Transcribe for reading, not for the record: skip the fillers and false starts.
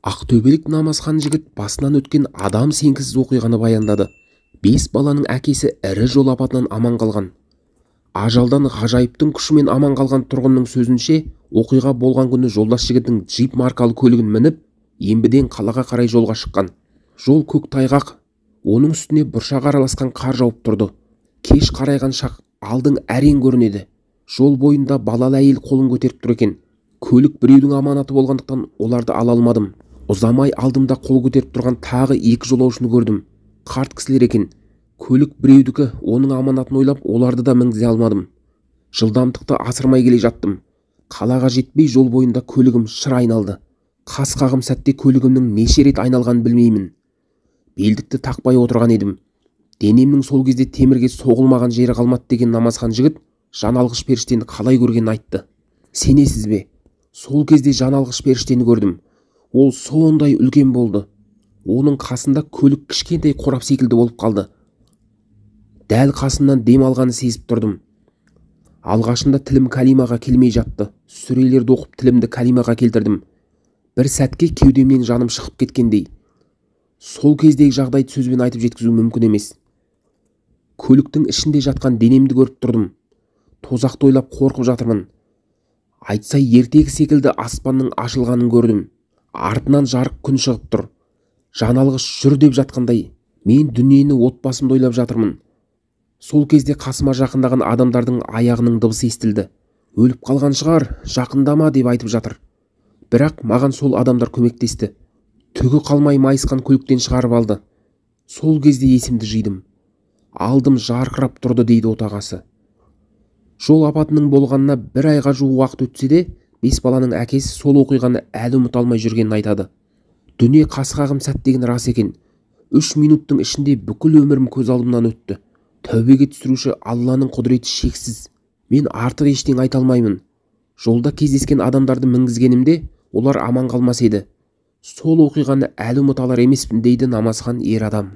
Ақтөбелік намазхан жігіт басынан өткен адам сенгісіз оқиғаны баяндады. 5 баланың әкесі ірі жол апатынан аман қалған. Ажалдан ғажайыптың күшімен аман қалған тұрғынның сөзінше, оқиға болған күні жолдас жігіттің джип маркалы көлігін мініп, Ембіден қалаға қарай жолға шыққан. Жол көк тайғақ, оның үстіне бұршақ араласқан қар жауып тұрды. Кеш қарайған шақ алдың әрең көрінеді. Жол бойында балалы әйел қолын көтеріп тұр екен. Көлік біреудің аманаты болғандықтан оларды ала алмадым. Ұзамай алдымда қол көтеріп тұрған тағы 2 жолаушыны көрдім. Қарт кісілер екен. Көлік біреудікі, оның аманатын ойлап, оларды да мінгізе алмадым. Жылдамдықты асырмай келе жаттым. Қалаға жетпей жол бойында көлігім шыр айналды. Қас қағым сәтте көлігімнің неше рет айналғанын білмеймін. Белдікті тақпай отырған едім. Денемнің сол кезде темірге соғылмаған жері қалмады деген намазхан жігіт жаналғыш періштені қалай көргенін айтты. Сенесіз бе? Сол кезде жаналғыш періштені көрдім. Ол сондай үлкен болды. Оның қасында көлік кішкентай қорап секілді болып қалды. Дәл қасымнан дем алғаны сезіп тұрдым. Алғашында тілім калимаға келмей жатты. Сүрелерді оқып тілімді калимаға келтірдім. Бір сәтке кеудемнен жаным шығып кеткендей. Сол кездегі жағдайды сөзбен айтып жеткізу мүмкін емес. Көліктің ішінде жатқан денемді көріп тұрдым. Тозақты ойлап қорқып жатырмын. Айтса ертегі секілді аспанның ашылғанын көрдім. Артынан жарық күн шығып тұр. Жаналғыш жүр деп жатқандай, мен дүниені отбасымды ойлап жатырмын. Сол кезде қасыма жақындаған адамдардың аяғының дыбысы естілді. Өліп қалған шығар, жақындама деп айтып жатыр. Бірақ маған сол адамдар көмектесті. Түгі қалмай майысқан көліктен шығарып алды. Сол кезде есімді жидым. Алдым жарқырап тұрды дейді отағасы. Жол апатының болғанына 1 айға жуық уақыт өтсе де, 5 баланың әкесі сол оқиғаны әлі ұмыта алмай жүргенін айтады. Дүние қас қағым сәт деген рас екен. 3 минуттың ішінде бүкіл өмірім көз алдымнан өтті. Тәубеге түсіруші Алланың құдіреті шексіз. Мен артық ештеңе айта алмаймын. Жолда кездескен адамдарды мінгізгенімде олар аман қалмас еді. Сол оқиғаны әлі ұмыта алар емеспін дейді намазхан ер адам.